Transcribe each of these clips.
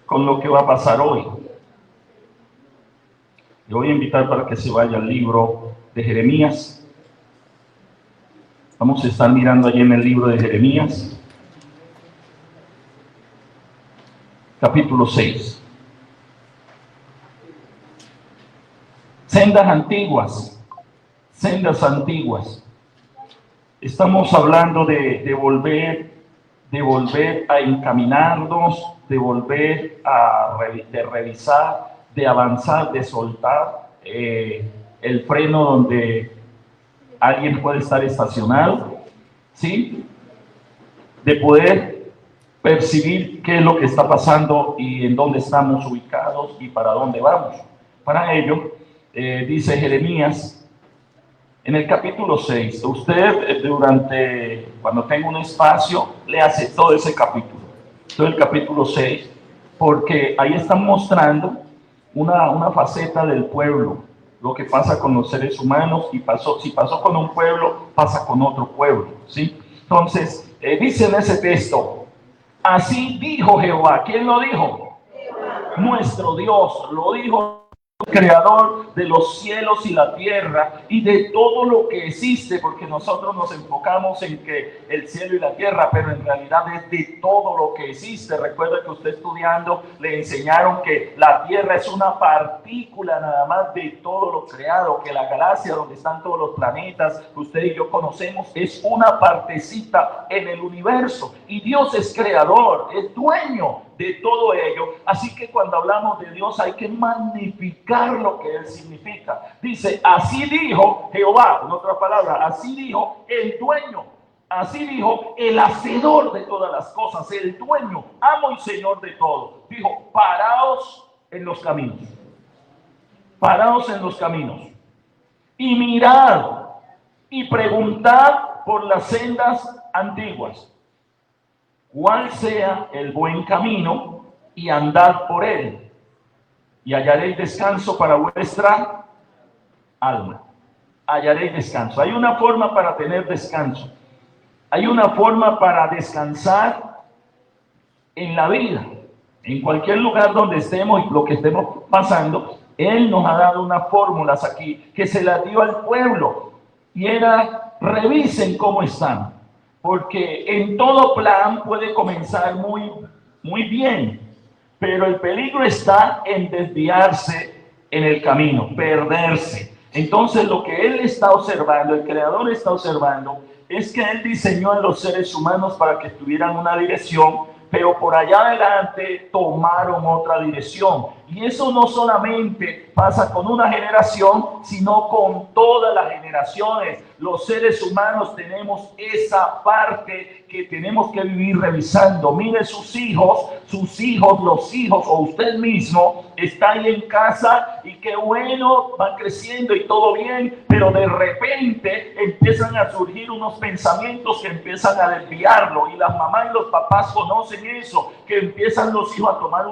con lo que va a pasar hoy. Le voy a invitar para que se vaya al libro de Jeremías. Vamos a estar mirando allí en el libro de Jeremías, capítulo 6. Sendas antiguas, sendas antiguas. Estamos hablando de volver a encaminarnos, de volver a revisar, de avanzar, de soltar el freno donde alguien puede estar estacionado, ¿sí? De poder percibir qué es lo que está pasando y en dónde estamos ubicados y para dónde vamos. Para ello, dice Jeremías, en el capítulo 6, usted cuando tenga un espacio, le hace todo ese capítulo, todo el capítulo 6, porque ahí están mostrando una faceta del pueblo, lo que pasa con los seres humanos, y si pasó con un pueblo, pasa con otro pueblo, ¿sí? Entonces, dice en ese texto, así dijo Jehová. ¿Quién lo dijo? Jehová. Nuestro Dios lo dijo, creador de los cielos y la tierra y de todo lo que existe, porque nosotros nos enfocamos en que el cielo y la tierra, pero en realidad es de todo lo que existe. Recuerda que usted estudiando le enseñaron que la tierra es una partícula nada más de todo lo creado, que la galaxia donde están todos los planetas que usted y yo conocemos es una partecita en el universo, y Dios es creador, es dueño de todo ello. Así que cuando hablamos de Dios hay que magnificar lo que Él significa. Dice, así dijo Jehová, en otras palabras, así dijo el dueño, así dijo el hacedor de todas las cosas, el dueño, amo y señor de todo. Dijo, paraos en los caminos, paraos en los caminos y mirad y preguntad por las sendas antiguas, cuál sea el buen camino, y andad por él, y hallaréis descanso para vuestra alma. Hallaréis descanso. Hay una forma para tener descanso. Hay una forma para descansar en la vida. En cualquier lugar donde estemos y lo que estemos pasando, Él nos ha dado unas fórmulas aquí que se las dio al pueblo. Y era, revisen cómo están. Porque en todo plan puede comenzar muy bien, pero el peligro está en desviarse en el camino, perderse. Entonces lo que Él está observando, el Creador está observando, es que Él diseñó a los seres humanos para que tuvieran una dirección, pero por allá adelante tomaron otra dirección. Y eso no solamente pasa con una generación, sino con todas las generaciones. Los seres humanos tenemos esa parte que tenemos que vivir revisando. Mire sus hijos, los hijos, o usted mismo está ahí en casa y qué bueno, van creciendo y todo bien, pero de repente empiezan a surgir unos pensamientos que empiezan a desviarlo, y las mamás y los papás conocen eso, que empiezan los hijos a tomar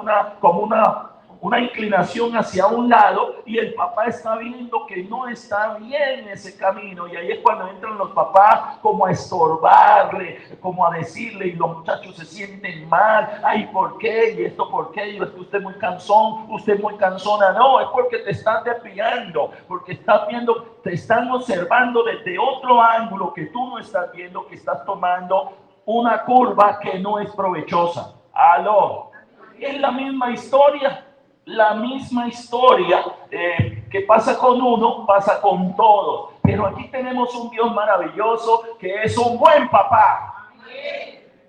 una inclinación hacia un lado, y el papá está viendo que no está bien ese camino, y ahí es cuando entran los papás como a estorbarle, como a decirle, y los muchachos se sienten mal. Ay, ¿por qué? ¿Y esto por qué? Y es que usted es muy cansón, usted es muy cansona. No, es porque te estás desviando, porque estás viendo, te están observando desde otro ángulo que tú no estás viendo, que estás tomando una curva que no es provechosa. Aló, es la misma historia. La misma historia que pasa con uno, pasa con todos. Pero aquí tenemos un Dios maravilloso que es un buen papá,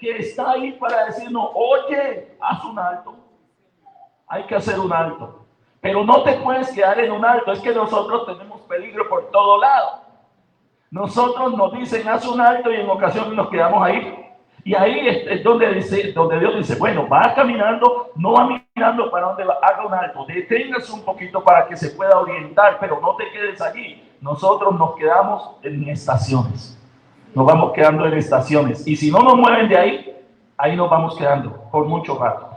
que está ahí para decirnos, oye, haz un alto. Hay que hacer un alto. Pero no te puedes quedar en un alto. Es que nosotros tenemos peligro por todo lado. Nosotros nos dicen, haz un alto, y en ocasiones nos quedamos ahí. Y ahí es donde Dios dice, bueno, va caminando, no va mirando para dónde va, haga un alto, deténgase un poquito para que se pueda orientar, pero no te quedes allí. Nosotros nos quedamos en estaciones, nos vamos quedando en estaciones, y si no nos mueven de ahí nos vamos quedando por mucho rato.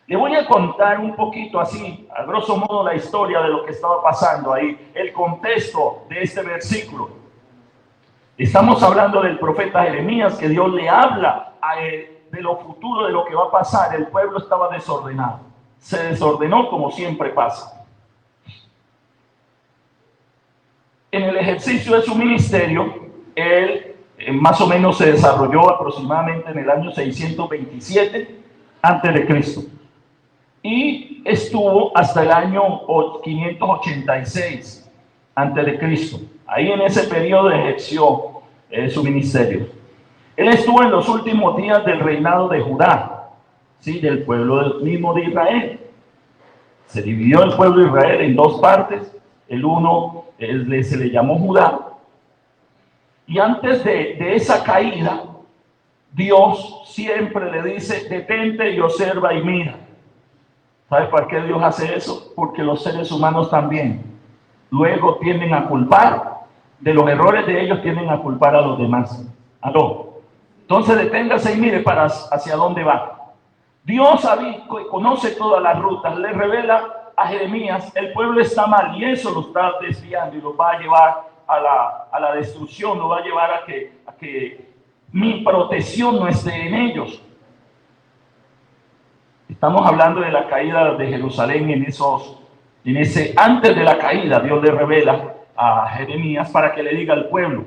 Le voy a contar un poquito así, a grosso modo, la historia de lo que estaba pasando ahí, el contexto de este versículo. Estamos hablando del profeta Jeremías, que Dios le habla a él de lo futuro, de lo que va a pasar. El pueblo estaba desordenado. se desordenó como siempre pasa. En el ejercicio de su ministerio, él más o menos se desarrolló aproximadamente en el año 627 antes de Cristo y estuvo hasta el año 586 antes de Cristo. Ahí en ese periodo ejerció su ministerio. Él estuvo en los últimos días del reinado de Judá, ¿sí? Del pueblo mismo de Israel. Se dividió el pueblo de Israel en dos partes. El uno se le llamó Judá. Y antes de esa caída, Dios siempre le dice: detente y observa y mira. ¿Sabe por qué Dios hace eso? Porque los seres humanos también luego tienden a culpar, de los errores de ellos tienden a culpar a los demás. ¿Aló? Entonces deténgase y mire hacia dónde va. Dios conoce todas las rutas, le revela a Jeremías: el pueblo está mal y eso lo está desviando y lo va a llevar a la destrucción, lo va a llevar a que mi protección no esté en ellos. Estamos hablando de la caída de Jerusalén antes de la caída. Dios le revela a Jeremías para que le diga al pueblo.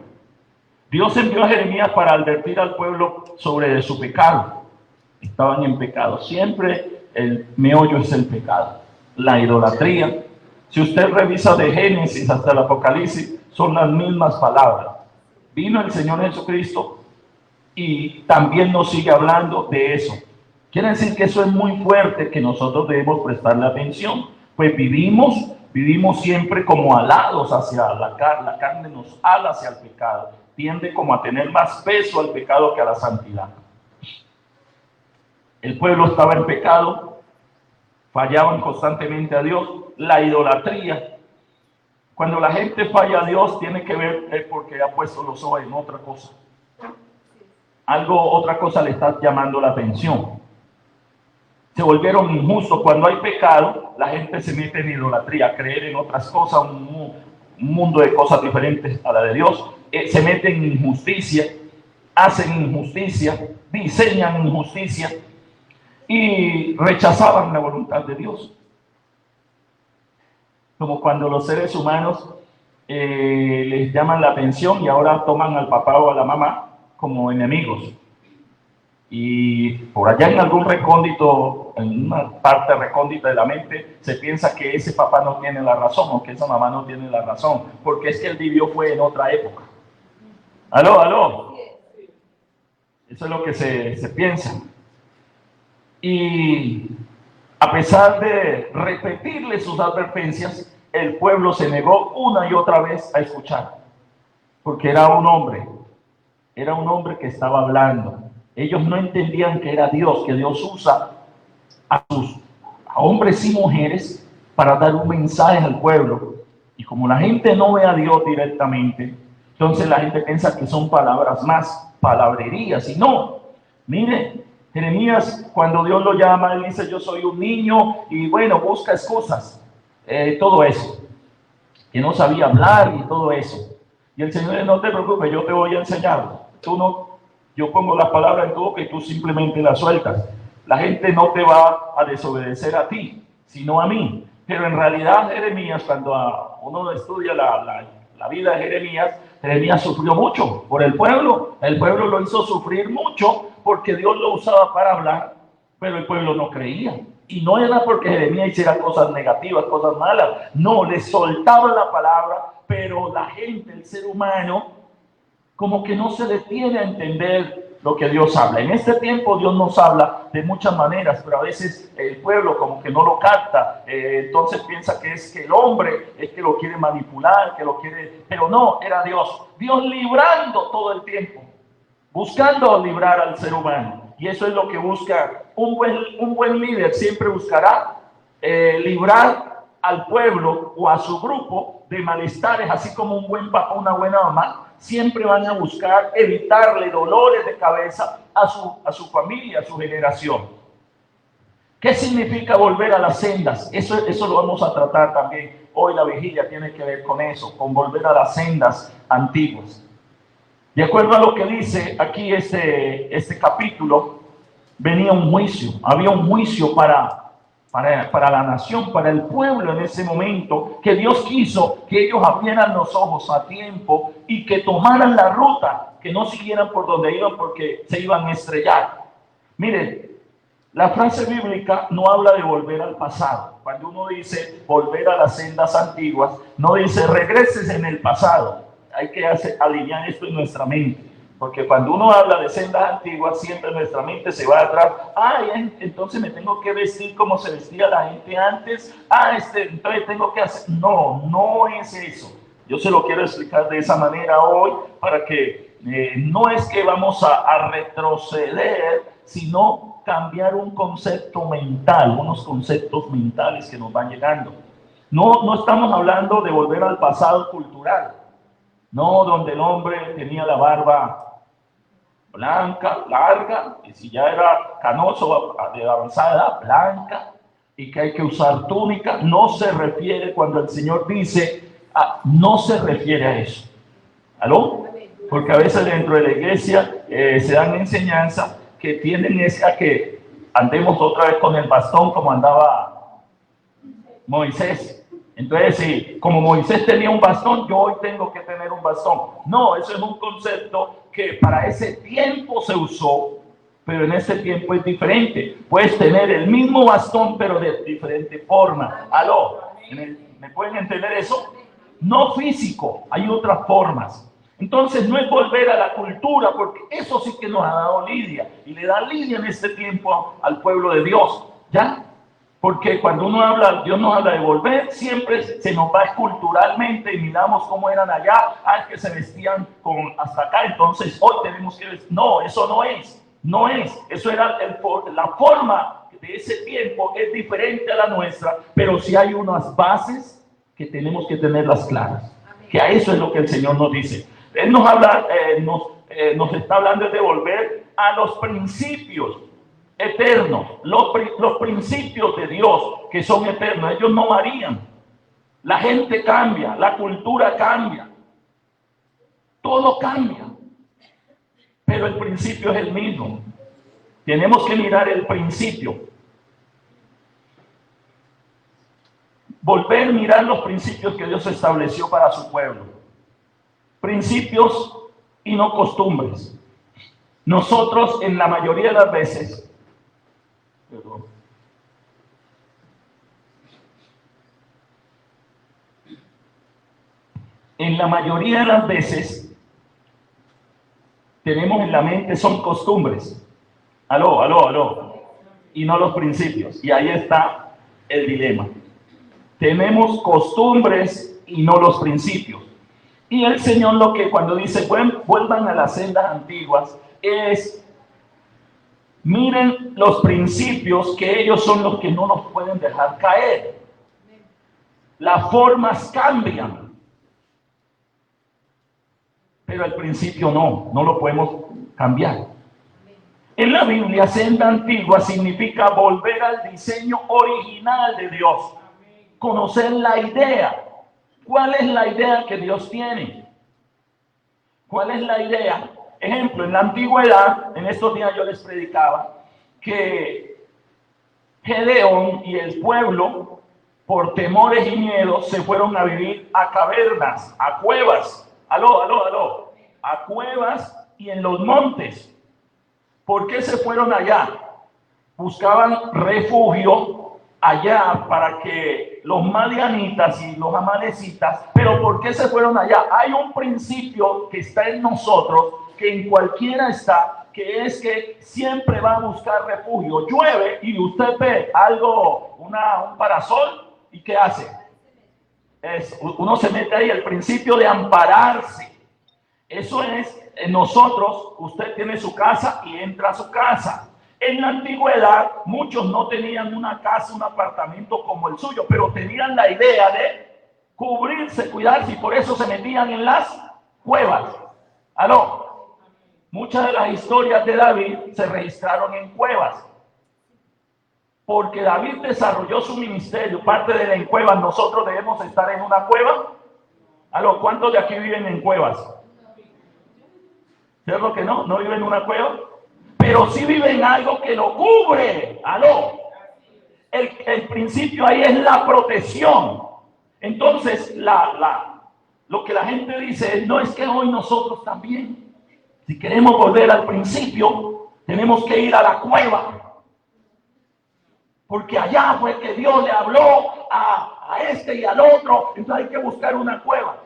Dios envió a Jeremías para advertir al pueblo sobre su pecado. Estaban en pecado. Siempre el meollo es el pecado, la idolatría. Si usted revisa de Génesis hasta el Apocalipsis, son las mismas palabras. Vino el Señor Jesucristo y también nos sigue hablando de eso. Quiere decir que eso es muy fuerte, que nosotros debemos prestarle atención. Pues vivimos siempre como alados hacia la carne nos ala hacia el pecado. Tiende como a tener más peso al pecado que a la santidad. El pueblo estaba en pecado, fallaban constantemente a Dios, la idolatría. Cuando la gente falla a Dios, tiene que ver porque ha puesto los ojos en otra cosa. Otra cosa le está llamando la atención. Se volvieron injustos. Cuando hay pecado, la gente se mete en idolatría, a creer en otras cosas, un mundo de cosas diferentes a la de Dios. Se meten en injusticia, hacen injusticia, diseñan injusticia y rechazaban la voluntad de Dios. Como cuando los seres humanos les llaman la atención y ahora toman al papá o a la mamá como enemigos. Y por allá en algún recóndito, en una parte recóndita de la mente, se piensa que ese papá no tiene la razón o que esa mamá no tiene la razón, porque es que él vivió fue en otra época. ¿Aló? Eso es lo que se piensa. Y a pesar de repetirle sus advertencias, el pueblo se negó una y otra vez a escuchar, porque era un hombre que estaba hablando. Ellos no entendían que era Dios, que Dios usa a hombres y mujeres para dar un mensaje al pueblo. Y como la gente no ve a Dios directamente, entonces la gente piensa que son palabras más, palabrerías. Y no, mire, Jeremías, cuando Dios lo llama, él dice: yo soy un niño, y bueno, busca excusas, todo eso, que no sabía hablar y todo eso. Y el Señor dice: no te preocupes, yo te voy a enseñar. Yo pongo las palabras en tu boca y tú simplemente las sueltas. La gente no te va a desobedecer a ti, sino a mí. Pero en realidad Jeremías, cuando uno estudia la vida de Jeremías sufrió mucho por el pueblo. El pueblo lo hizo sufrir mucho porque Dios lo usaba para hablar, pero el pueblo no creía. Y no era porque Jeremías hiciera cosas negativas, cosas malas. No, le soltaba la palabra, pero la gente, el ser humano, como que no se detiene a entender lo que Dios habla. En este tiempo Dios nos habla de muchas maneras, pero a veces el pueblo como que no lo capta, entonces piensa que es que el hombre es que lo quiere manipular, pero no, era Dios librando todo el tiempo, buscando librar al ser humano. Y eso es lo que busca un buen líder, siempre buscará librar al pueblo o a su grupo de malestares, así como un buen papá, una buena mamá, siempre van a buscar evitarle dolores de cabeza a su familia, a su generación. ¿Qué significa volver a las sendas? Eso lo vamos a tratar también. Hoy la vigilia tiene que ver con eso, con volver a las sendas antiguas. De acuerdo a lo que dice aquí este capítulo, venía un juicio, había un juicio para para la nación, para el pueblo en ese momento, que Dios quiso que ellos abrieran los ojos a tiempo y que tomaran la ruta, que no siguieran por donde iban porque se iban a estrellar. Mire, la frase bíblica no habla de volver al pasado. Cuando uno dice volver a las sendas antiguas, no dice regreses en el pasado. Hay que alinear esto en nuestra mente. Porque cuando uno habla de sendas antiguas, siempre nuestra mente se va atrás. Entonces me tengo que vestir como se vestía la gente antes. Entonces tengo que hacer. No, no es eso. Yo se lo quiero explicar de esa manera hoy para que no es que vamos a retroceder, sino cambiar un concepto mental, unos conceptos mentales que nos van llegando. No estamos hablando de volver al pasado cultural. No, donde el hombre tenía la barba blanca, larga, y si ya era canoso de avanzada edad, blanca, y que hay que usar túnica. No se refiere, cuando el Señor dice, no se refiere a eso. ¿Aló? Porque a veces dentro de la iglesia se dan enseñanzas que tienden a que andemos otra vez con el bastón como andaba Moisés. Entonces, si como Moisés tenía un bastón, yo hoy tengo que tener un bastón. No, eso es un concepto que para ese tiempo se usó, pero en este tiempo es diferente. Puedes tener el mismo bastón, pero de diferente forma. ¿Aló? ¿Me pueden entender eso? No físico, hay otras formas. Entonces no es volver a la cultura, porque eso sí que nos ha dado lidia, y le da lidia en este tiempo al pueblo de Dios, ¿ya? Porque cuando uno habla, Dios nos habla de volver, siempre se nos va culturalmente y miramos cómo eran allá, que se vestían hasta acá, entonces hoy tenemos que vestir. No, eso no es, eso era la forma de ese tiempo, es diferente a la nuestra, pero sí hay unas bases que tenemos que tenerlas claras, que a eso es lo que el Señor nos dice. Él nos habla, nos está hablando de volver a los principios eternos, los principios de Dios que son eternos. Ellos no varían. La gente cambia, la cultura cambia, todo cambia, pero el principio es el mismo. Tenemos que mirar el principio. Volver a mirar los principios que Dios estableció para su pueblo. Principios y no costumbres. Nosotros en la mayoría de las veces, tenemos en la mente son costumbres. Aló. Y no los principios. Y ahí está el dilema. Tenemos costumbres y no los principios. Y el Señor lo que cuando dice vuelvan a las sendas antiguas es, miren los principios, que ellos son los que no nos pueden dejar caer. Las formas cambian, pero el principio no lo podemos cambiar. En la Biblia, senda antigua significa volver al diseño original de Dios, conocer la idea. ¿Cuál es la idea que Dios tiene? ¿Cuál es la idea? Ejemplo, en la antigüedad, en estos días yo les predicaba que Gedeón y el pueblo, por temores y miedos, se fueron a vivir a cavernas, a cuevas. Aló. A cuevas y en los montes. ¿Por qué se fueron allá? Buscaban refugio allá para que los madianitas y los amalecitas, pero ¿por qué se fueron allá? Hay un principio que está en nosotros, que en cualquiera está, que es que siempre va a buscar refugio. Llueve y usted ve algo, un parasol, ¿y qué hace? Uno se mete ahí, el principio de ampararse. Eso es, en nosotros, usted tiene su casa y entra a su casa. En la antigüedad, muchos no tenían una casa, un apartamento como el suyo, pero tenían la idea de cubrirse, cuidarse, y por eso se metían en las cuevas. Muchas de las historias de David se registraron en cuevas, porque David desarrolló su ministerio, parte de en cuevas. Nosotros debemos estar en una cueva. ¿Cuántos de aquí viven en cuevas? ¿Cierto que no viven en una cueva? Pero sí viven en algo que lo cubre. el principio ahí es la protección. Entonces, lo que la gente dice es, no, es que hoy nosotros también, si queremos volver al principio, tenemos que ir a la cueva. Porque allá fue que Dios le habló a este y al otro. Entonces hay que buscar una cueva.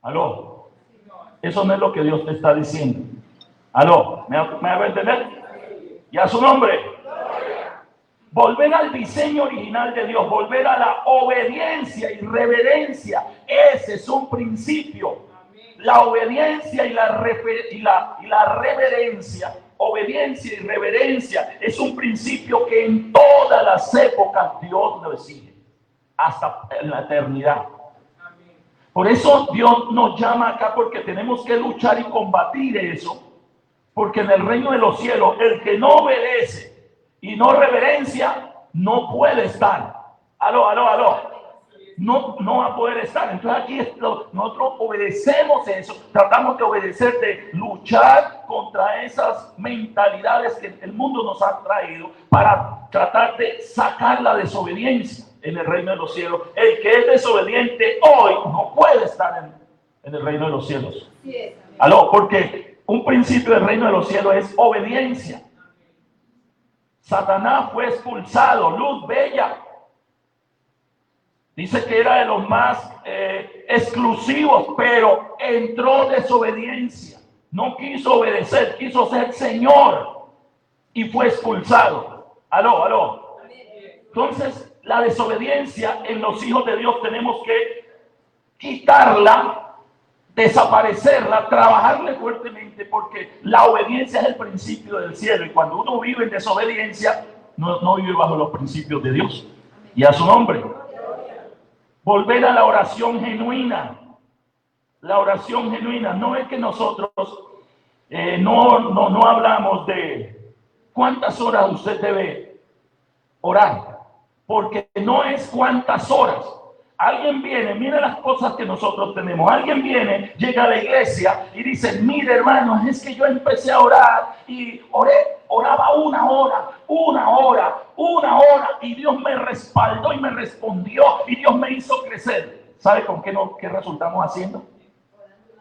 ¿Aló? Eso no es lo que Dios te está diciendo. ¿Aló? ¿Me hago entender? ¿Y a su nombre? Volver al diseño original de Dios. Volver a la obediencia y reverencia. Ese es un principio. La obediencia y la reverencia. Obediencia y reverencia es un principio que en todas las épocas Dios lo exige, hasta en la eternidad. Por eso Dios nos llama acá, porque tenemos que luchar y combatir eso, porque en el reino de los cielos el que no obedece y no reverencia no puede estar. Aló. No va a poder estar. Entonces aquí nosotros obedecemos eso, tratamos de obedecer, de luchar contra esas mentalidades que el mundo nos ha traído para tratar de sacar la desobediencia en el reino de los cielos. El que es desobediente hoy no puede estar en el reino de los cielos. Aló, porque un principio del reino de los cielos es obediencia. Satanás fue expulsado, luz bella. Dice que era de los más exclusivos, pero entró desobediencia. No quiso obedecer, quiso ser Señor y fue expulsado. Aló. Entonces, la desobediencia en los hijos de Dios tenemos que quitarla, desaparecerla, trabajarle fuertemente, porque la obediencia es el principio del cielo. Y cuando uno vive en desobediencia, no vive bajo los principios de Dios. Y a su nombre. Volver a la oración genuina. La oración genuina. No es que nosotros no hablamos de cuántas horas usted debe orar. Porque no es cuántas horas. Alguien viene, mira las cosas que nosotros tenemos. Alguien viene, llega a la iglesia y dice, mire hermano, es que yo empecé a orar y oraba una hora, y Dios me respaldó y me respondió y Dios me hizo crecer. ¿Sabe con qué resultamos haciendo?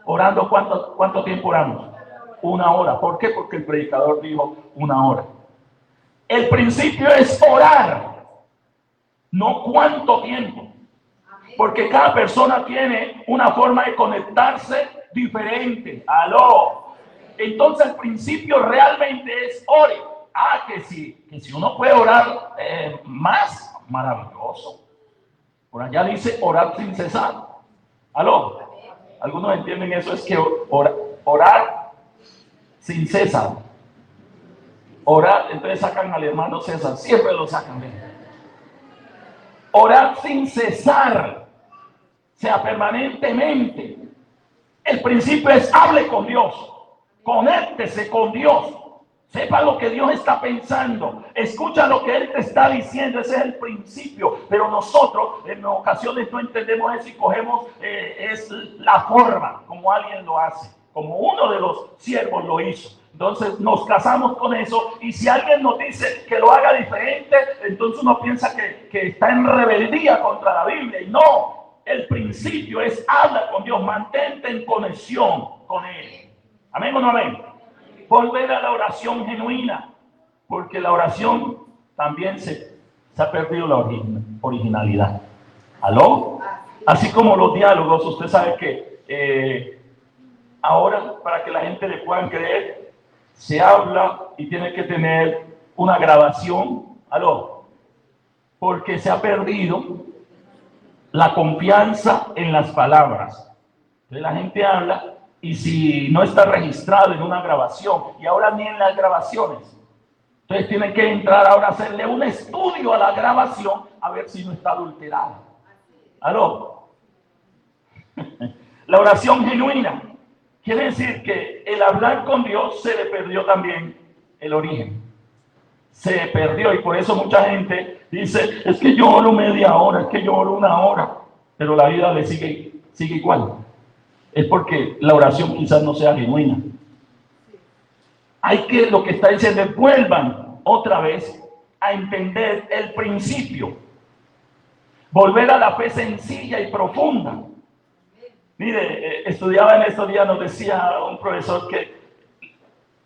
Orando, ¿cuánto tiempo oramos? Una hora. ¿Por qué? Porque el predicador dijo una hora. El principio es orar, no cuánto tiempo. Porque cada persona tiene una forma de conectarse diferente. Aló. Entonces el principio realmente es ore. Que si uno puede orar más, maravilloso. Por allá dice orar sin cesar. Aló. Algunos entienden eso, es que orar sin cesar. Orar, entonces sacan al hermano César, siempre lo sacan. Orar sin cesar, sea permanentemente. El principio es hable con Dios, conéctese con Dios, sepa lo que Dios está pensando, escucha lo que Él te está diciendo. Ese es el principio. Pero nosotros en ocasiones no entendemos eso y cogemos es la forma como alguien lo hace, como uno de los siervos lo hizo. Entonces nos casamos con eso, y si alguien nos dice que lo haga diferente, entonces uno piensa que está en rebeldía contra la Biblia. Y no, el principio es habla con Dios, mantente en conexión con Él. ¿Amén o no amén? Volver a la oración genuina, porque la oración también se ha perdido la originalidad. ¿Aló? Así como los diálogos, usted sabe que ahora, para que la gente le pueda creer, se habla y tiene que tener una grabación. Aló, porque se ha perdido la confianza en las palabras. Entonces la gente habla, y si no está registrado en una grabación, y ahora ni en las grabaciones, entonces tienen que entrar ahora a hacerle un estudio a la grabación a ver si no está adulterada. Aló. La oración genuina quiere decir que el hablar con Dios se le perdió también el origen. Se perdió, y por eso mucha gente dice, es que yo oro media hora, es que yo oro una hora, pero la vida le sigue igual. Es porque la oración quizás no sea genuina. Lo que está diciendo es vuelvan otra vez a entender el principio. Volver a la fe sencilla y profunda. Mire, estudiaba en estos días, nos decía un profesor que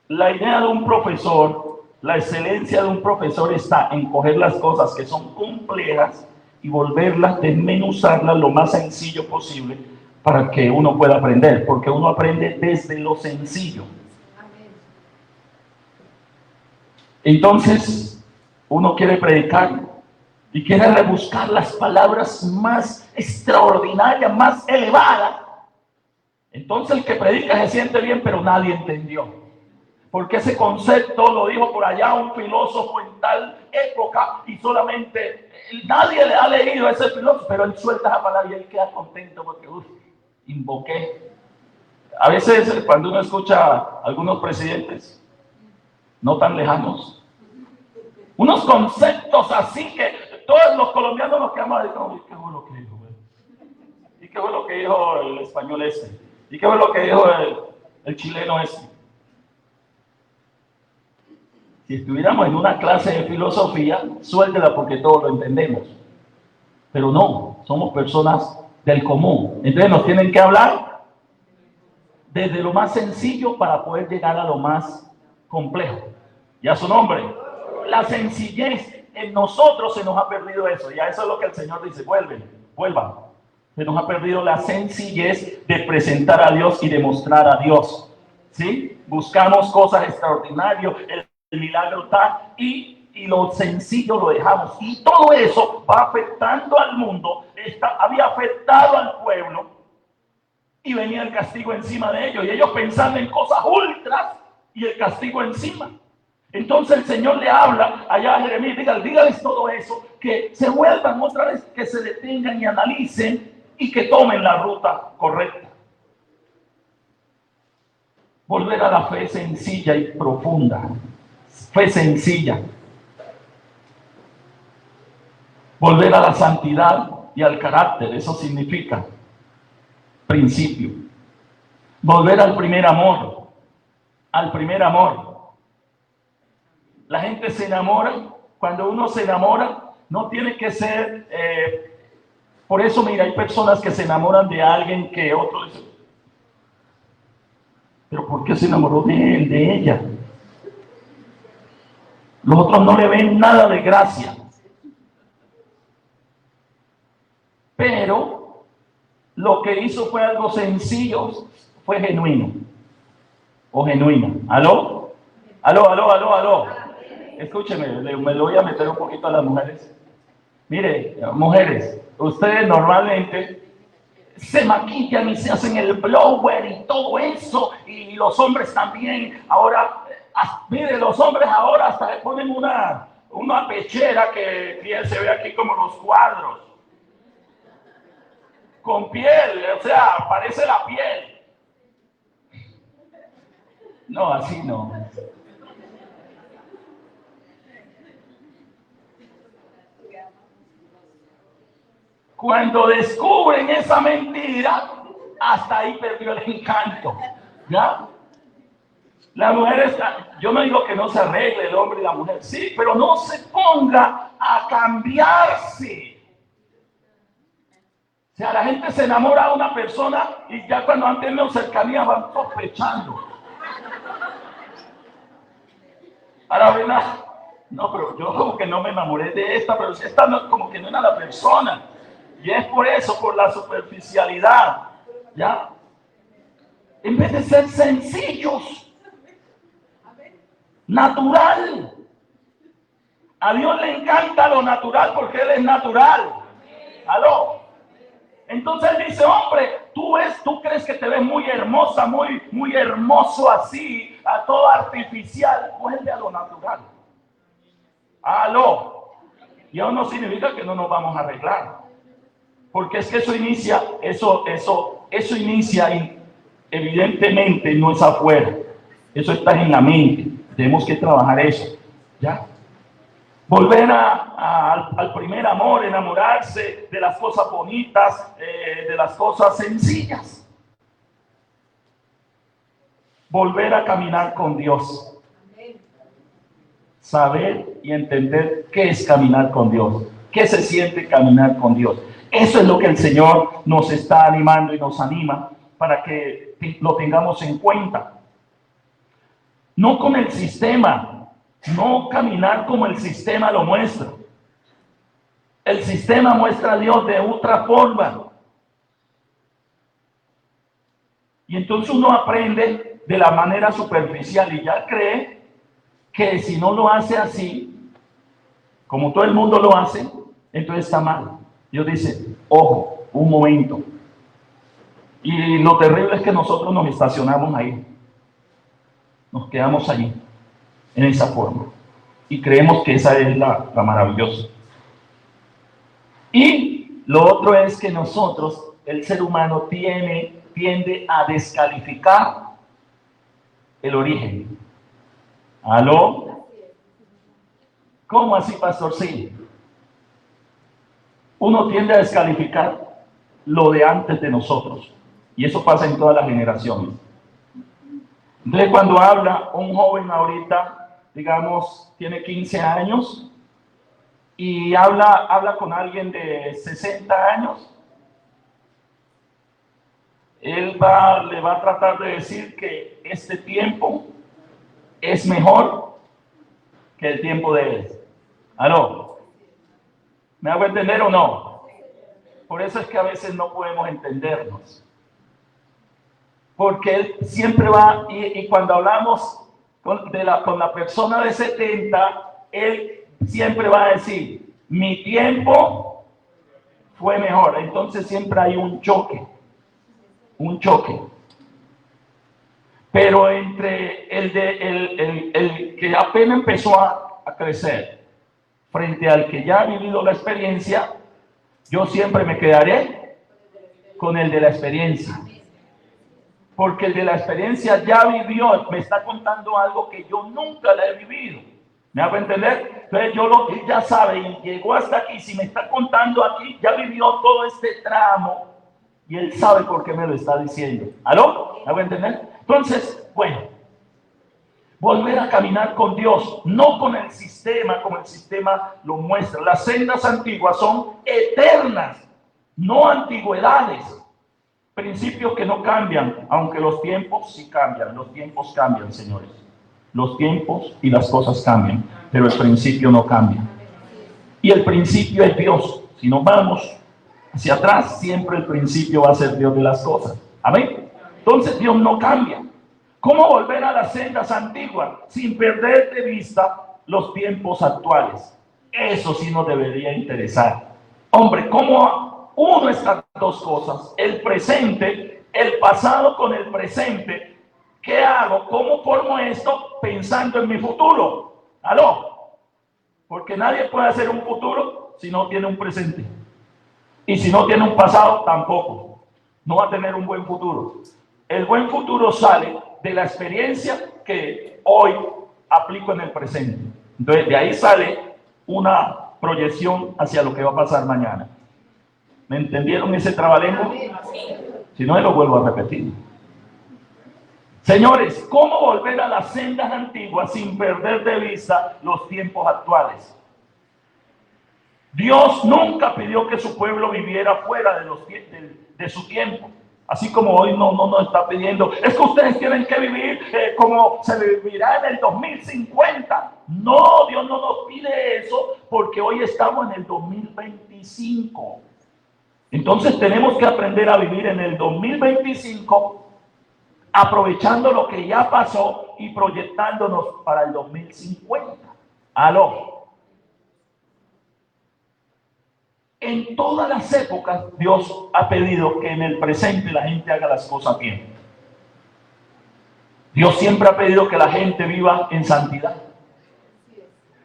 la idea de un profesor, la excelencia de un profesor está en coger las cosas que son complejas y volverlas, desmenuzarlas lo más sencillo posible para que uno pueda aprender, porque uno aprende desde lo sencillo. Entonces, uno quiere predicar y quiere rebuscar las palabras más extraordinarias, más elevadas. Entonces el que predica se siente bien, pero nadie entendió. Porque ese concepto lo dijo por allá un filósofo en tal época y solamente nadie le ha leído a ese filósofo, pero él suelta esa palabra y él queda contento porque invoqué. A veces cuando uno escucha a algunos presidentes, no tan lejanos, unos conceptos así que todos los colombianos nos quedamos ahí como, ¿qué fue lo que dijo? ¿Y qué fue lo que dijo el español ese? ¿Y qué fue lo que dijo el chileno ese? Si estuviéramos en una clase de filosofía, suéltela porque todos lo entendemos. Pero no, somos personas del común. Entonces nos tienen que hablar desde lo más sencillo para poder llegar a lo más complejo. Ya su nombre. La sencillez en nosotros se nos ha perdido eso. Ya eso es lo que el Señor dice, vuelvan. Se nos ha perdido la sencillez de presentar a Dios y de mostrar a Dios. ¿Sí? Buscamos cosas extraordinarias, el milagro está y lo sencillo lo dejamos. Y todo eso va afectando al mundo, había afectado al pueblo y venía el castigo encima de ellos. Y ellos pensando en cosas ultras y el castigo encima. Entonces el Señor le habla allá a Jeremías, dígales todo eso, que se vuelvan otra vez, que se detengan y analicen y que tomen la ruta correcta. Volver a la fe sencilla y profunda. Fe sencilla. Volver a la santidad y al carácter, eso significa principio. Volver al primer amor. Al primer amor. La gente se enamora. Cuando uno se enamora, no tiene que ser... por eso, mira, hay personas que se enamoran de alguien que otro dice, pero ¿por qué se enamoró de él, de ella? Los otros no le ven nada de gracia. Pero lo que hizo fue algo sencillo, fue genuino. O genuina. ¿Aló? ¿Aló? Escúcheme, me lo voy a meter un poquito a las mujeres. Mire, mujeres, ustedes normalmente se maquillan y se hacen el blower y todo eso, y los hombres también. Ahora, mire, los hombres ahora hasta le ponen una pechera que se ve aquí como los cuadros. Con piel, o sea, parece la piel. No, así no. Cuando descubren esa mentira, hasta ahí perdió el encanto. ¿Ya? La mujer está, yo no digo que no se arregle el hombre y la mujer, sí, pero no se ponga a cambiarse. O sea, la gente se enamora de una persona y ya cuando han tenido cercanía van sospechando. Ahora ven, no, pero yo como que no me enamoré de esta, pero esta no, como que no era la persona. Y es por eso, por la superficialidad, ¿ya? En vez de ser sencillos, natural. A Dios le encanta lo natural porque Él es natural. ¿Aló? Entonces Él dice, hombre, tú crees que te ves muy hermosa, muy hermoso así, a todo artificial. Vuelve a lo natural. ¿Aló? Y aún no significa que no nos vamos a arreglar. Porque es que eso inicia y evidentemente no es afuera. Eso está en la mente. Tenemos que trabajar eso. ¿Ya? Volver al primer amor, enamorarse de las cosas bonitas, de las cosas sencillas. Volver a caminar con Dios. saber y entender qué es caminar con Dios, qué se siente caminar con Dios. Eso es lo que el Señor nos está animando y nos anima para que lo tengamos en cuenta. No con el sistema, no caminar como el sistema lo muestra. El sistema muestra a Dios de otra forma. Y entonces uno aprende de la manera superficial y ya cree que si no lo hace así, como todo el mundo lo hace, entonces está mal. Dios dice, ojo, un momento. Y lo terrible es que nosotros nos estacionamos ahí. Nos quedamos allí, en esa forma. Y creemos que esa es la maravillosa. Y lo otro es que nosotros, el ser humano, tiende a descalificar el origen. ¿Aló? ¿Cómo así, pastor? Sí. Uno tiende a descalificar lo de antes de nosotros. Y eso pasa en todas las generaciones. Entonces, cuando habla un joven ahorita, digamos, tiene 15 años, y habla con alguien de 60 años, él le va a tratar de decir que este tiempo es mejor que el tiempo de él. ¿Aló? ¿Me hago entender o no? Por eso es que a veces no podemos entendernos. Porque él siempre va, y cuando hablamos con la persona de 70, él siempre va a decir, mi tiempo fue mejor. Entonces siempre hay un choque. Pero entre el que apenas empezó a crecer frente al que ya ha vivido la experiencia, yo siempre me quedaré con el de la experiencia. Porque el de la experiencia ya vivió, me está contando algo que yo nunca la he vivido. ¿Me hago entender? Entonces él ya sabe y llegó hasta aquí. Si me está contando aquí, ya vivió todo este tramo y él sabe por qué me lo está diciendo. ¿Aló? ¿Me hago entender? Entonces, bueno, volver a caminar con Dios, no con el sistema, como el sistema lo muestra. Las sendas antiguas son eternas, no antigüedades. Principios que no cambian, aunque los tiempos sí cambian. Los tiempos cambian, señores. Los tiempos y las cosas cambian, pero el principio no cambia. Y el principio es Dios. Si nos vamos hacia atrás, siempre el principio va a ser Dios de las cosas. Amén. Entonces Dios no cambia. ¿Cómo volver a las sendas antiguas sin perder de vista los tiempos actuales? Eso sí nos debería interesar. Hombre, ¿cómo uno estas dos cosas? El presente, el pasado con el presente. ¿Qué hago? ¿Cómo formo esto pensando en mi futuro? ¿Aló? Porque nadie puede hacer un futuro si no tiene un presente. Y si no tiene un pasado, tampoco. No va a tener un buen futuro. El buen futuro sale de la experiencia que hoy aplico en el presente. Entonces, de ahí sale una proyección hacia lo que va a pasar mañana. ¿Me entendieron ese trabalengua? Si no, lo vuelvo a repetir. Señores, ¿cómo volver a las sendas antiguas sin perder de vista los tiempos actuales? Dios nunca pidió que su pueblo viviera fuera de su tiempo. Así como hoy no nos está pidiendo, es que ustedes tienen que vivir como se vivirá en el 2050. No, Dios no nos pide eso porque hoy estamos en el 2025. Entonces tenemos que aprender a vivir en el 2025, aprovechando lo que ya pasó y proyectándonos para el 2050. ¿Aló? En todas las épocas Dios ha pedido que en el presente la gente haga las cosas bien. Dios siempre ha pedido que la gente viva en santidad.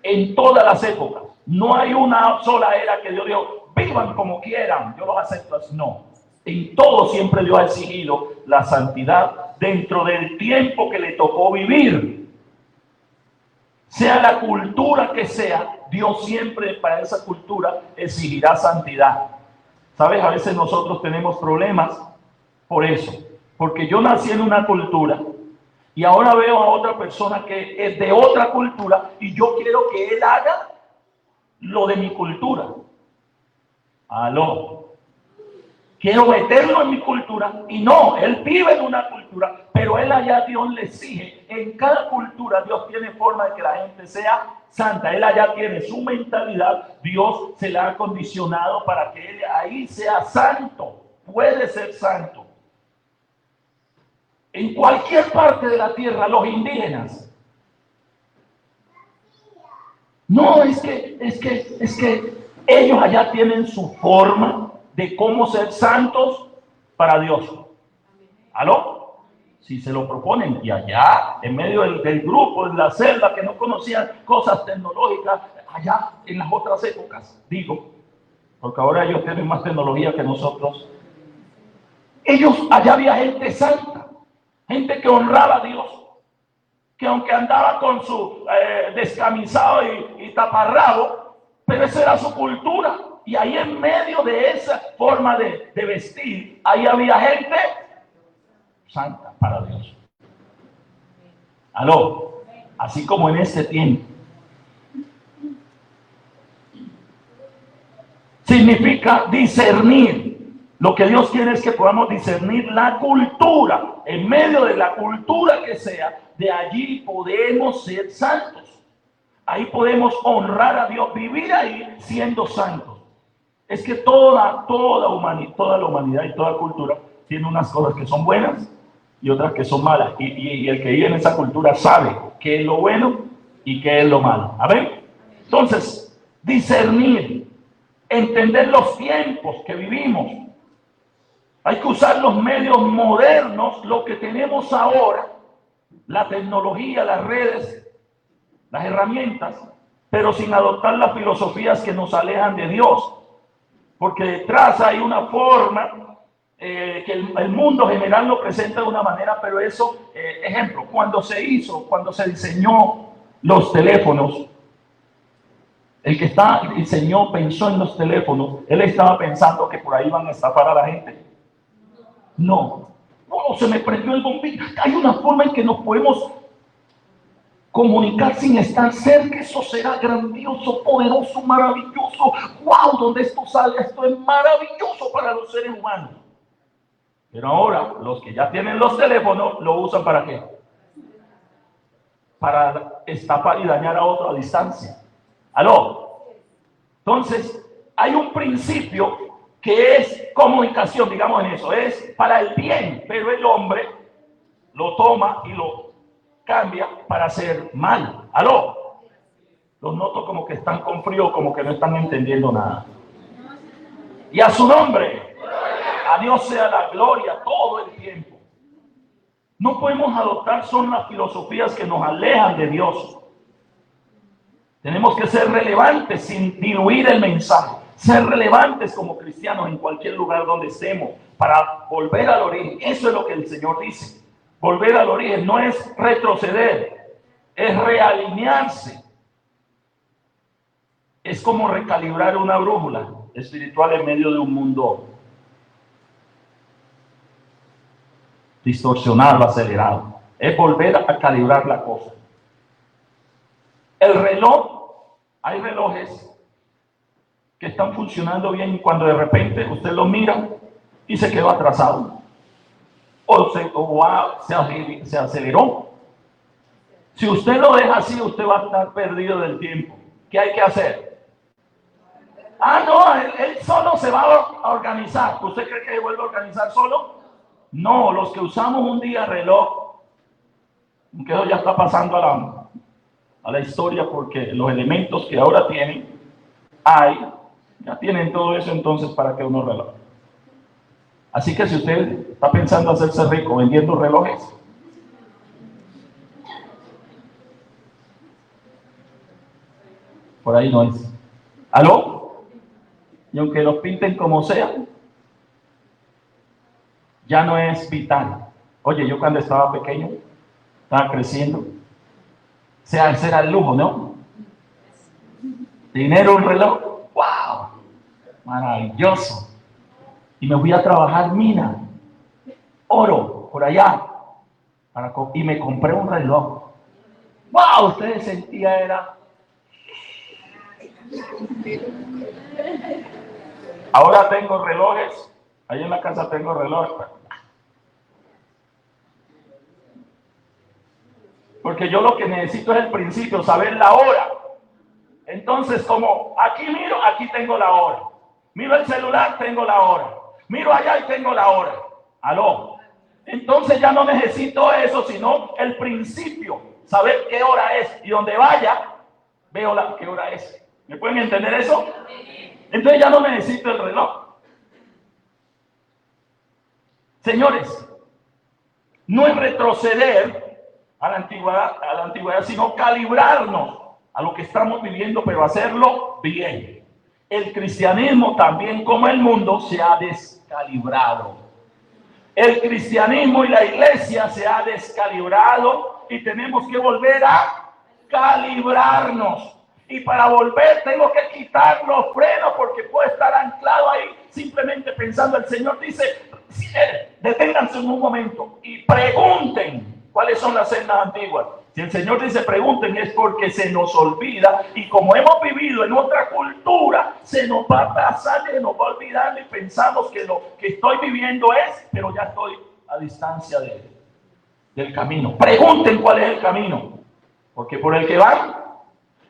En todas las épocas. No hay una sola era que Dios dijo, vivan como quieran, yo los acepto así. No. En todo siempre Dios ha exigido la santidad dentro del tiempo que le tocó vivir. Sea la cultura que sea, Dios siempre para esa cultura exigirá santidad. ¿Sabes? A veces nosotros tenemos problemas por eso. Porque yo nací en una cultura Y ahora veo a otra persona que es de otra cultura y yo quiero que él haga lo de mi cultura. Aló. Quiero meterlo en mi cultura y no, él vive en una cultura, pero él allá Dios le exige. En cada cultura Dios tiene forma de que la gente sea santa. Él allá tiene su mentalidad. Dios se la ha condicionado para que él ahí sea santo. Puede ser santo. En cualquier parte de la tierra, los indígenas. No, es que ellos allá tienen su forma de cómo ser santos para Dios. ¿Aló? Si se lo proponen, y allá, en medio del grupo, en la selva, que no conocían cosas tecnológicas, allá en las otras épocas, digo, porque ahora ellos tienen más tecnología que nosotros. Ellos, allá había gente santa, gente que honraba a Dios, que aunque andaba con su descamisado y taparrabo, pero esa era su cultura. Y ahí en medio de esa forma de vestir, ahí había gente santa para Dios. Aló, así como en este tiempo. Significa discernir. Lo que Dios quiere es que podamos discernir la cultura. En medio de la cultura que sea, de allí podemos ser santos. Ahí podemos honrar a Dios, vivir ahí siendo santos. Es que toda la humanidad y toda cultura tiene unas cosas que son buenas y otras que son malas. Y el que vive en esa cultura sabe qué es lo bueno y qué es lo malo. ¿A ver? Entonces, discernir, entender los tiempos que vivimos. Hay que usar los medios modernos, lo que tenemos ahora, la tecnología, las redes, las herramientas, pero sin adoptar las filosofías que nos alejan de Dios. Porque detrás hay una forma que el mundo general lo presenta de una manera, pero eso, ejemplo, cuando se diseñó los teléfonos, el que diseñó, pensó en los teléfonos, él estaba pensando que por ahí iban a estafar a la gente. No, se me prendió el bombillo. Hay una forma en que nos podemos comunicar sin estar cerca. Eso será grandioso, poderoso, maravilloso. ¡Wow! Donde esto sale, esto es maravilloso para los seres humanos. Pero ahora, los que ya tienen los teléfonos, ¿lo usan para qué? Para estafar y dañar a otro a distancia. ¿Aló? Entonces, hay un principio que es comunicación, digamos en eso, es para el bien, pero el hombre lo toma y lo cambia para hacer mal. ¿Aló? Los noto como que están con frío, como que no están entendiendo nada. Y a su nombre, a Dios sea la gloria todo el tiempo. No podemos adoptar, son las filosofías que nos alejan de Dios. Tenemos que ser relevantes sin diluir el mensaje. Ser relevantes como cristianos en cualquier lugar donde estemos para volver al origen. Eso es lo que el Señor dice. Volver al origen no es retroceder, es realinearse. Es como recalibrar una brújula espiritual en medio de un mundo distorsionado, acelerado. Es volver a calibrar la cosa. El reloj, hay relojes que están funcionando bien y cuando de repente usted lo mira y se quedó atrasado. O se aceleró. Si usted lo deja así, usted va a estar perdido del tiempo. ¿Qué hay que hacer? No, él solo se va a organizar. ¿Usted cree que se vuelve a organizar solo? No, los que usamos un día reloj, que eso ya está pasando a la historia porque los elementos que ahora tienen, ya tienen todo eso, entonces ¿para qué unos relojes? Así que si usted está pensando hacerse rico vendiendo relojes, por ahí no es. ¿Aló? Y aunque los pinten como sea, ya no es vital. Oye, yo cuando estaba pequeño, estaba creciendo, ese era el lujo, ¿no? Dinero, un reloj, ¡wow! Maravilloso. Y me fui a trabajar mina, oro, por allá. y me compré un reloj. ¡Wow! Ustedes sentía era... Ahora tengo relojes. Ahí en la casa tengo relojes. Porque yo lo que necesito es el principio, saber la hora. Entonces, como aquí miro, aquí tengo la hora. Miro el celular, tengo la hora. Miro allá y tengo la hora. ¿Aló? Entonces ya no necesito eso, sino el principio. Saber qué hora es. Y donde vaya, veo qué hora es. ¿Me pueden entender eso? Entonces ya no necesito el reloj. Señores, no es retroceder a la antigüedad, sino calibrarnos a lo que estamos viviendo, pero hacerlo bien. El cristianismo también, como el mundo, se ha descalibrado. El cristianismo y la iglesia se ha descalibrado y tenemos que volver a calibrarnos. Y para volver tengo que quitar los frenos, porque puedo estar anclado ahí simplemente pensando. El Señor dice, deténganse en un momento y pregunten cuáles son las sendas antiguas. Si el Señor dice pregunten, es porque se nos olvida, y como hemos vivido en otra cultura, se nos va a pasar y se nos va a olvidar y pensamos que lo que estoy viviendo es, pero ya estoy a distancia del camino. Pregunten cuál es el camino, porque por el que van.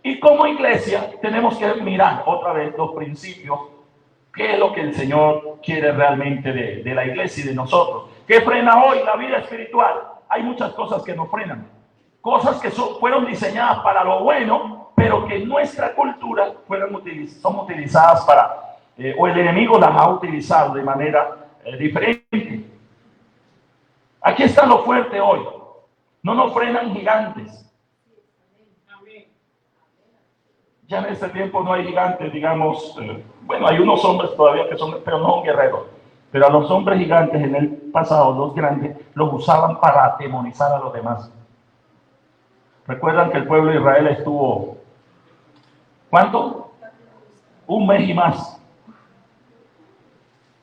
Y como iglesia tenemos que mirar otra vez los principios, qué es lo que el Señor quiere realmente de la iglesia y de nosotros. ¿Qué frena hoy la vida espiritual? Hay muchas cosas que nos frenan, cosas que fueron diseñadas para lo bueno, pero que en nuestra cultura son utilizadas para, o el enemigo las ha utilizado de manera diferente. Aquí está lo fuerte hoy. No nos frenan gigantes. Ya en este tiempo no hay gigantes, digamos, bueno, hay unos hombres todavía que son, pero no son guerreros. Pero a los hombres gigantes en el pasado, los grandes, los usaban para atemorizar a los demás. Recuerdan que el pueblo de Israel estuvo, ¿cuánto? Un mes y más.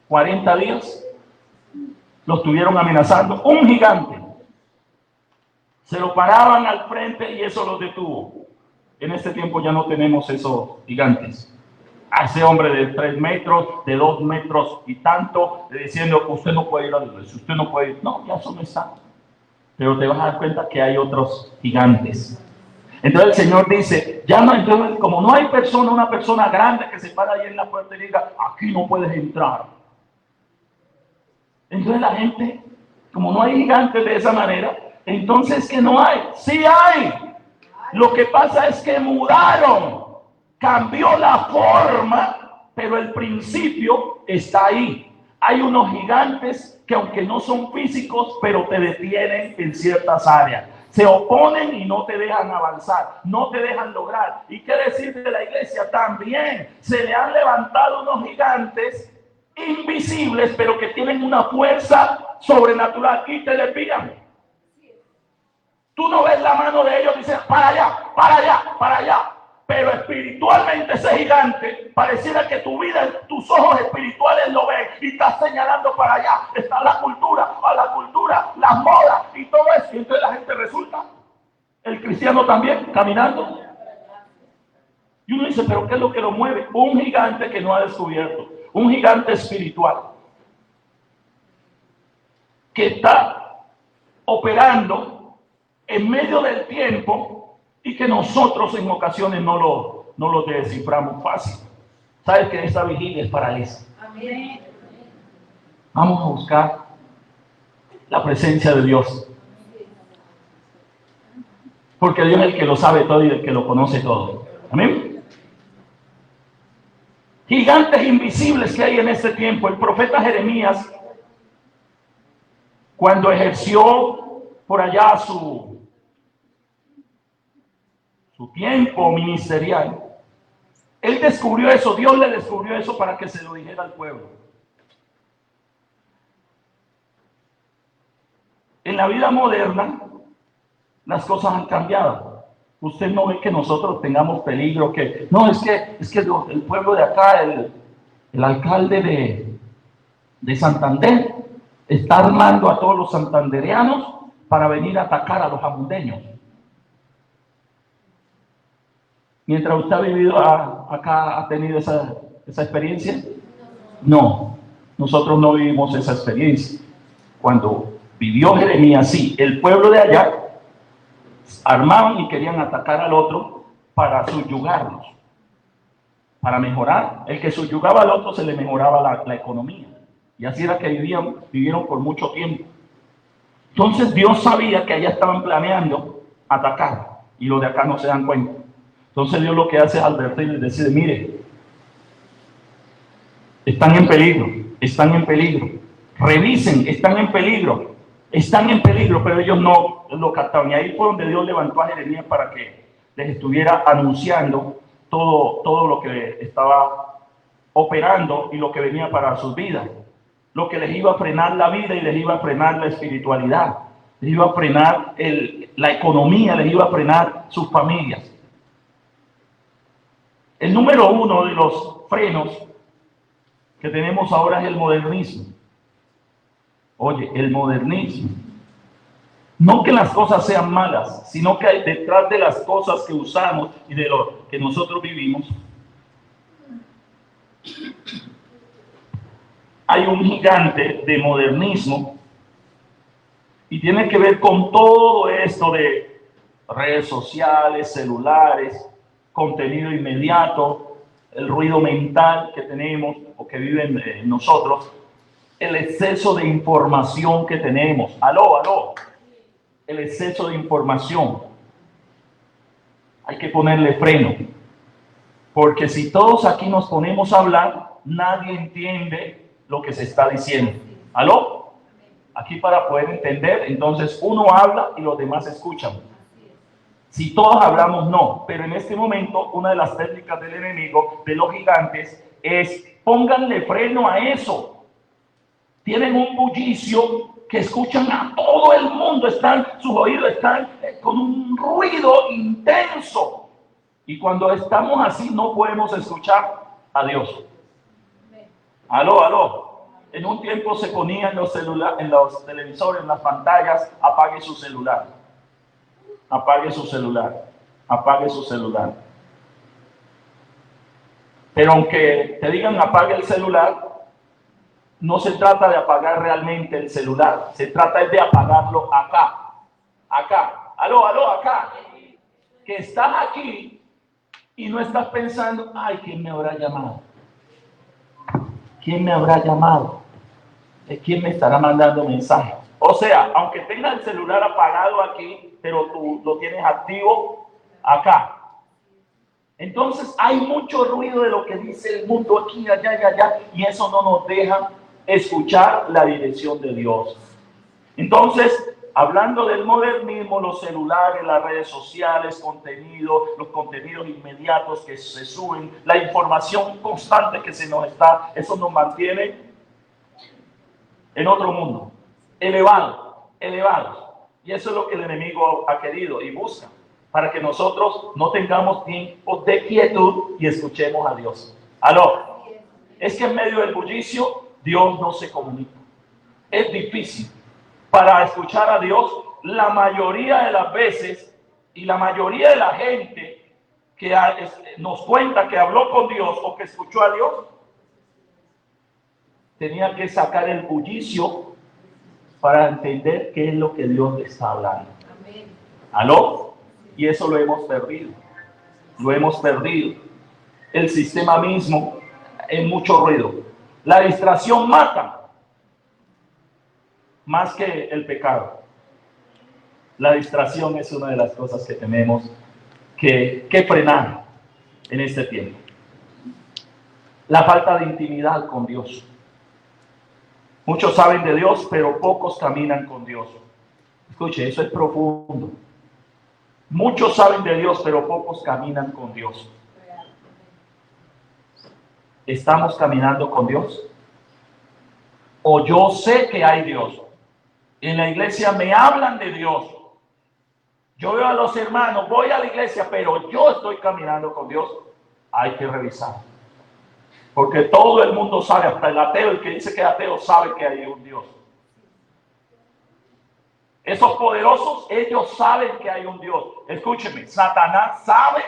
40 días. Los estuvieron amenazando. Un gigante. Se lo paraban al frente y eso los detuvo. En este tiempo ya no tenemos esos gigantes. A ese hombre de 3 metros, de 2 metros y tanto, diciendo que usted no puede ir a la iglesia, usted no puede ir. No, ya eso no está. Pero te vas a dar cuenta que hay otros gigantes. Entonces el Señor dice, ya no, entonces como no hay una persona grande que se para ahí en la puerta y diga, aquí no puedes entrar. Entonces la gente, como no hay gigantes de esa manera, entonces que no hay. Sí hay. Lo que pasa es que mudaron, cambió la forma, pero el principio está ahí. Hay unos gigantes que aunque no son físicos, pero te detienen en ciertas áreas. Se oponen y no te dejan avanzar, no te dejan lograr. ¿Y qué decir de la iglesia? También se le han levantado unos gigantes invisibles, pero que tienen una fuerza sobrenatural y te desvían. Tú no ves la mano de ellos, dicen para allá, para allá, para allá. Pero espiritualmente ese gigante, pareciera que tu vida, tus ojos espirituales lo ven y estás señalando para allá. Está la cultura, las modas y todo eso. Y entonces la gente resulta, el cristiano también, caminando. Y uno dice, pero ¿qué es lo que lo mueve? Un gigante que no ha descubierto, un gigante espiritual, que está operando en medio del tiempo y que nosotros en ocasiones no lo desciframos fácil. ¿Sabes que esta vigilia es para eso? Amén. Vamos a buscar la presencia de Dios. Porque Dios es el que lo sabe todo y el que lo conoce todo. Amén. Gigantes invisibles que hay en este tiempo. El profeta Jeremías, cuando ejerció por allá su tiempo ministerial, él descubrió eso, Dios le descubrió eso para que se lo dijera al pueblo. En la vida moderna, las cosas han cambiado. Usted no ve que nosotros tengamos peligro, que no, es que el pueblo de acá, el alcalde de Santander, está armando a todos los santandereanos para venir a atacar a los amundeños. Mientras usted ha vivido acá, ¿ha tenido esa experiencia? No, nosotros no vivimos esa experiencia. Cuando vivió Jeremías, sí, el pueblo de allá armaban y querían atacar al otro para subyugarlos, para mejorar. El que subyugaba al otro se le mejoraba la economía. Y así era que vivieron por mucho tiempo. Entonces Dios sabía que allá estaban planeando atacar y los de acá no se dan cuenta. Entonces Dios lo que hace es advertirles y decir, mire, están en peligro, están en peligro. Revisen, están en peligro, pero ellos no lo captaban. Y ahí fue donde Dios levantó a Jeremías para que les estuviera anunciando todo lo que estaba operando y lo que venía para sus vidas. Lo que les iba a frenar la vida y les iba a frenar la espiritualidad, les iba a frenar la economía, les iba a frenar sus familias. El número uno de los frenos que tenemos ahora es el modernismo. Oye, el modernismo. No que las cosas sean malas, sino que detrás de las cosas que usamos y de lo que nosotros vivimos, hay un gigante de modernismo y tiene que ver con todo esto de redes sociales, celulares, contenido inmediato, el ruido mental que tenemos o que viven en nosotros, el exceso de información que tenemos. Aló, el exceso de información. Hay que ponerle freno, porque si todos aquí nos ponemos a hablar, nadie entiende lo que se está diciendo. ¿Aló? Aquí para poder entender, entonces uno habla y los demás escuchan. Si todos hablamos, no. Pero en este momento, una de las técnicas del enemigo, de los gigantes, es pónganle freno a eso. Tienen un bullicio que escuchan a todo el mundo, sus oídos están con un ruido intenso. Y cuando estamos así, no podemos escuchar a Dios. Aló. En un tiempo se ponían en los televisores, en las pantallas, apague su celular. Apague su celular. Apague su celular. Pero aunque te digan apague el celular, no se trata de apagar realmente el celular. Se trata de apagarlo acá. Acá. Aló, acá. Que estás aquí y no estás pensando, ay, ¿quién me habrá llamado? ¿Quién me habrá llamado? ¿Quién me estará mandando mensajes? O sea, aunque tengas el celular apagado aquí, pero tú lo tienes activo acá. Entonces hay mucho ruido de lo que dice el mundo aquí, allá, y eso no nos deja escuchar la dirección de Dios. Entonces, hablando del modernismo, los celulares, las redes sociales, los contenidos inmediatos que se suben, la información constante que se nos está, eso nos mantiene en otro mundo, elevados. Y eso es lo que el enemigo ha querido y busca, para que nosotros no tengamos tiempo de quietud y escuchemos a Dios. Aló, es que en medio del bullicio, Dios no se comunica. Es difícil. Para escuchar a Dios, la mayoría de las veces, y la mayoría de la gente que nos cuenta que habló con Dios o que escuchó a Dios, tenía que sacar el bullicio para entender qué es lo que Dios le está hablando. Amén. ¿Aló? Y eso lo hemos perdido. Lo hemos perdido. El sistema mismo es mucho ruido. La distracción mata más que el pecado. La distracción es una de las cosas que tenemos que frenar en este tiempo. La falta de intimidad con Dios. Muchos saben de Dios, pero pocos caminan con Dios. Escuche, eso es profundo. Muchos saben de Dios, pero pocos caminan con Dios. ¿Estamos caminando con Dios? O yo sé que hay Dios. En la iglesia me hablan de Dios. Yo veo a los hermanos, voy a la iglesia, pero yo estoy caminando con Dios. Hay que revisar. Porque todo el mundo sabe, hasta el ateo, el que dice que es ateo, sabe que hay un Dios. Esos poderosos, ellos saben que hay un Dios. Escúcheme, Satanás sabe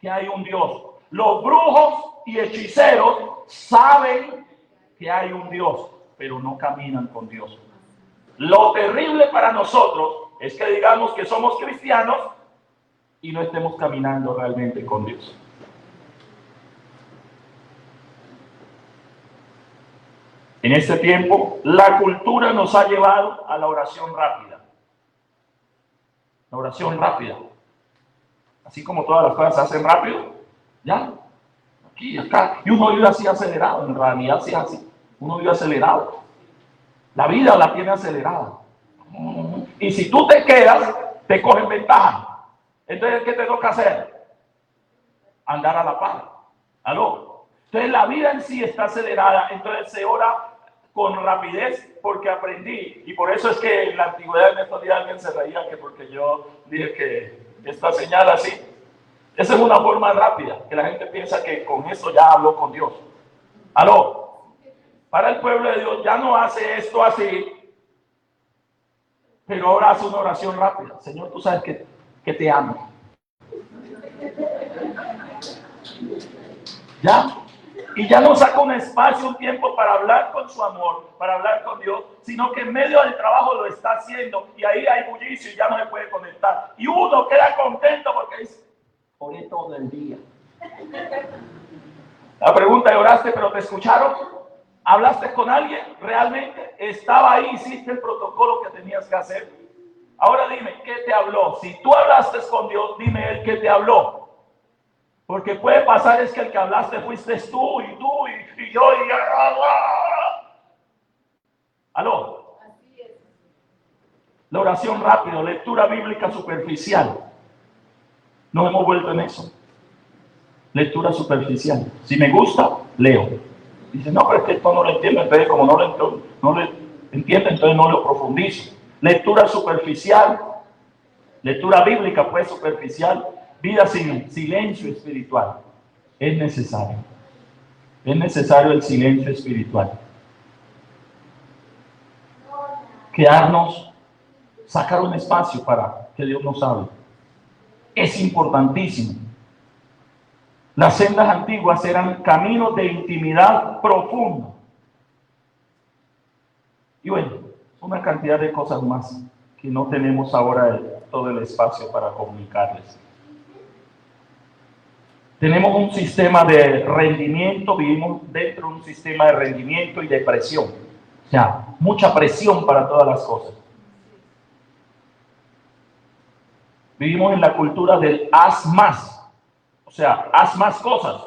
que hay un Dios. Los brujos y hechiceros saben que hay un Dios, pero no caminan con Dios. Lo terrible para nosotros es que digamos que somos cristianos y no estemos caminando realmente con Dios. En este tiempo, la cultura nos ha llevado a la oración rápida. La oración rápida. Así como todas las cosas se hacen rápido, ya, aquí, acá. Y uno vive así acelerado, en realidad sí es así. Uno vive acelerado. La vida la tiene acelerada. Y si tú te quedas, te cogen ventaja. Entonces, ¿qué te toca hacer? Andar a la par. ¿Aló? Entonces, la vida en sí está acelerada. Entonces, se ora con rapidez porque aprendí. Y por eso es que en la antigüedad, en estos días, alguien se reía que porque yo dije que esta señal así. Esa es una forma rápida, que la gente piensa que con eso ya habló con Dios. ¿Aló? Para el pueblo de Dios ya no hace esto así, pero ahora hace una oración rápida. Señor, tú sabes que te amo. ¿Ya? Y ya no saca un espacio, un tiempo para hablar con su amor, para hablar con Dios, sino que en medio del trabajo lo está haciendo y ahí hay bullicio y ya no se puede conectar. Y uno queda contento porque dice, oré todo el día. La pregunta es, ¿oraste pero te escucharon? ¿Hablaste con alguien? ¿Realmente estaba ahí? ¿Hiciste el protocolo que tenías que hacer? Ahora dime, ¿qué te habló? Si tú hablaste con Dios, dime Él qué te habló. Porque puede pasar es que el que hablaste fuiste tú y yo y... ¿Aló? La oración rápida, lectura bíblica superficial. Nos hemos vuelto en eso. Lectura superficial. Si me gusta, leo. Dice, no, pero es que esto no lo entiendo. Entonces, como no lo entiendo, entonces no lo profundizo. Lectura superficial. Lectura bíblica, pues, superficial. Vida sin silencio espiritual. Es necesario. Es necesario el silencio espiritual. Quedarnos, sacar un espacio para que Dios nos hable. Es importantísimo. Las sendas antiguas eran caminos de intimidad profunda. Y bueno, una cantidad de cosas más que no tenemos ahora todo el espacio para comunicarles. Tenemos un sistema de rendimiento, vivimos dentro de un sistema de rendimiento y de presión. O sea, mucha presión para todas las cosas. Vivimos en la cultura del haz más. O sea, haz más cosas.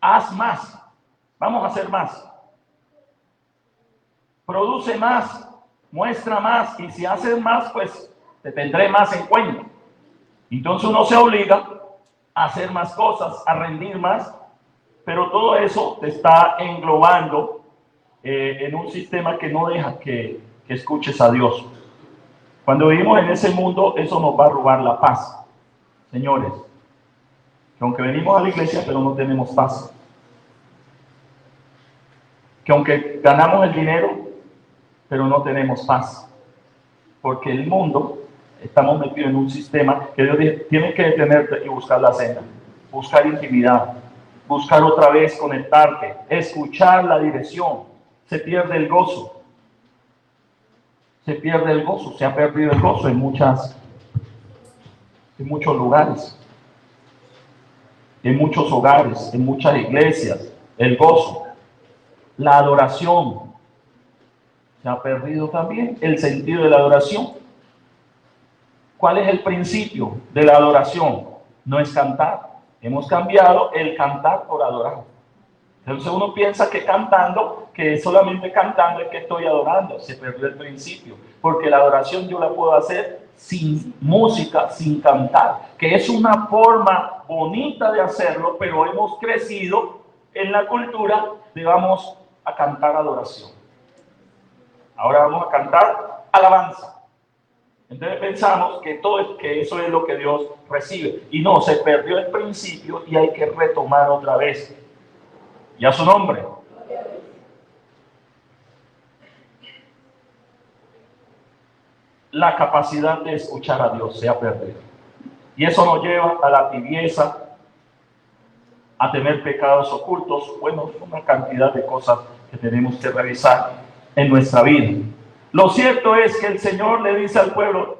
Haz más. Vamos a hacer más. Produce más. Muestra más. Y si haces más, pues te tendré más en cuenta. Entonces uno se obliga a hacer más cosas, a rendir más. Pero todo eso te está englobando en un sistema que no deja que escuches a Dios. Cuando vivimos en ese mundo, eso nos va a robar la paz. Señores, que aunque venimos a la iglesia, pero no tenemos paz. Que aunque ganamos el dinero, pero no tenemos paz. Porque el mundo, estamos metidos en un sistema que Dios dice, tienes que detenerte y buscar la senda. Buscar intimidad. Buscar otra vez conectarte. Escuchar la dirección. Se pierde el gozo. Se pierde el gozo. Se ha perdido el gozo en muchos lugares. En muchos hogares, en muchas iglesias, el gozo, la adoración, se ha perdido también el sentido de la adoración. ¿Cuál es el principio de la adoración? No es cantar. Hemos cambiado el cantar por adorar. Entonces uno piensa que cantando, que solamente cantando es que estoy adorando. Se perdió el principio, porque la adoración yo la puedo hacer sin música, sin cantar, que es una forma bonita de hacerlo, pero hemos crecido en la cultura de vamos a cantar adoración. Ahora vamos a cantar alabanza. Entonces pensamos que eso es lo que Dios recibe. Y no, se perdió el principio y hay que retomar otra vez. ¿Y a su nombre? la capacidad de escuchar a Dios se ha perdido. Y eso nos lleva a la tibieza, a tener pecados ocultos. Bueno, una cantidad de cosas que tenemos que revisar en nuestra vida. Lo cierto es que el Señor le dice al pueblo,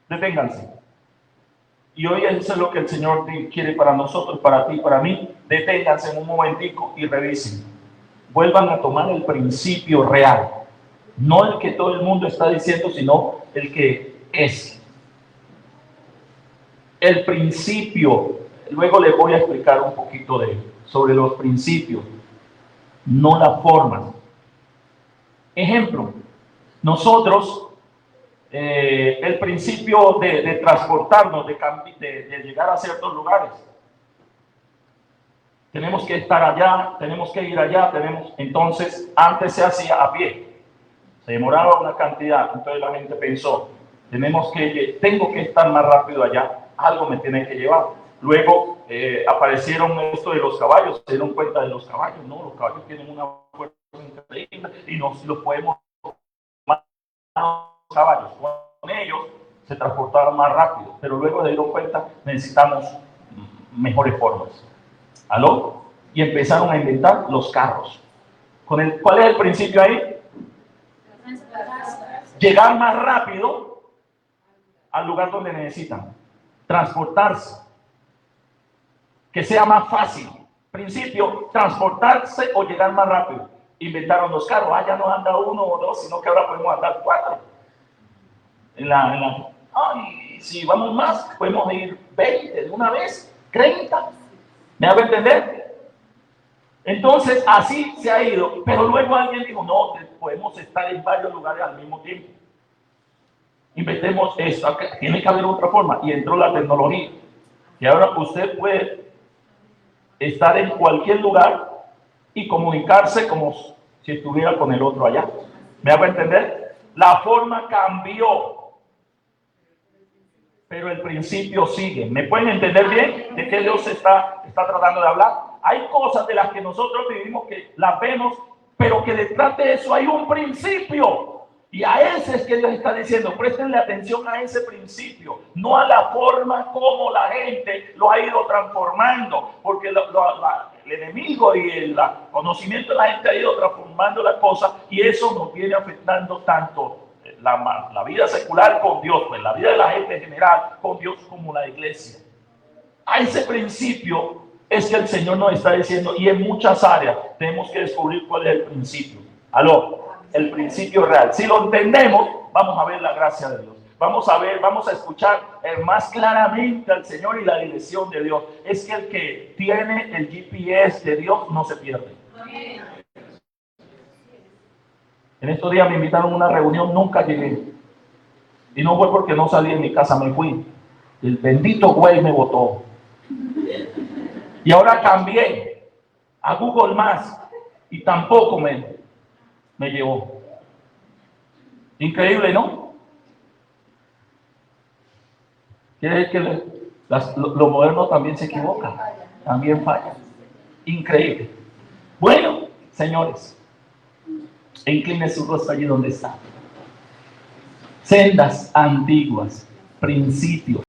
deténganse. Y hoy eso es lo que el Señor quiere para nosotros, para ti, para mí. Deténganse en un momentico y revisen. Vuelvan a tomar el principio real. No el que todo el mundo está diciendo, sino el que es. El principio. Luego les voy a explicar un poquito sobre los principios, no la forma. Ejemplo, nosotros, el principio de transportarnos, de llegar a ciertos lugares. Tenemos que estar allá, tenemos que ir allá, entonces antes se hacía a pie. Se demoraba una cantidad, entonces la gente pensó, tengo que estar más rápido allá, algo me tiene que llevar. Luego aparecieron esto de los caballos, se dieron cuenta de los caballos, no, los caballos tienen una fuerza increíble y nos los podemos tomar los caballos. Con ellos se transportaban más rápido, pero luego se dieron cuenta, necesitamos mejores formas. ¿Aló? Y empezaron a inventar los carros. ¿Cuál es el principio ahí? Llegar más rápido al lugar donde necesitan. Transportarse. Que sea más fácil. Principio, transportarse o llegar más rápido. Inventaron los carros. Ya no anda uno o dos, sino que ahora podemos andar 4. Y si vamos más, podemos ir 20 de una vez, 30. ¿Me hago entender? Entonces, así se ha ido. Pero luego alguien dijo, no, podemos estar en varios lugares al mismo tiempo. Inventemos esto. Tiene que haber otra forma. Y entró la tecnología. Y ahora usted puede estar en cualquier lugar y comunicarse como si estuviera con el otro allá. ¿Me hago entender? La forma cambió. Pero el principio sigue. ¿Me pueden entender bien de qué Dios está tratando de hablar? Hay cosas de las que nosotros vivimos que las vemos, pero que detrás de eso hay un principio. Y a ese es que Dios está diciendo, préstenle atención a ese principio, no a la forma como la gente lo ha ido transformando, porque el enemigo y el conocimiento de la gente ha ido transformando las cosas y eso nos viene afectando tanto la vida secular con Dios, pues la vida de la gente en general con Dios como la iglesia. A ese principio es que el Señor nos está diciendo, y en muchas áreas tenemos que descubrir cuál es el principio. Aló, el principio real. Si lo entendemos, vamos a ver la gracia de Dios. Vamos a escuchar más claramente al Señor y la dirección de Dios. Es que el que tiene el GPS de Dios no se pierde. Amén. En estos días me invitaron a una reunión, nunca llegué. Y no fue porque no salí de mi casa, me fui. El bendito güey me botó. Y ahora cambié a Google Maps y tampoco me llevó. Increíble, ¿no? Quiere decir que lo moderno también se equivoca, también falla. Increíble. Bueno, señores, incline su rostro allí donde está. Sendas antiguas, principios.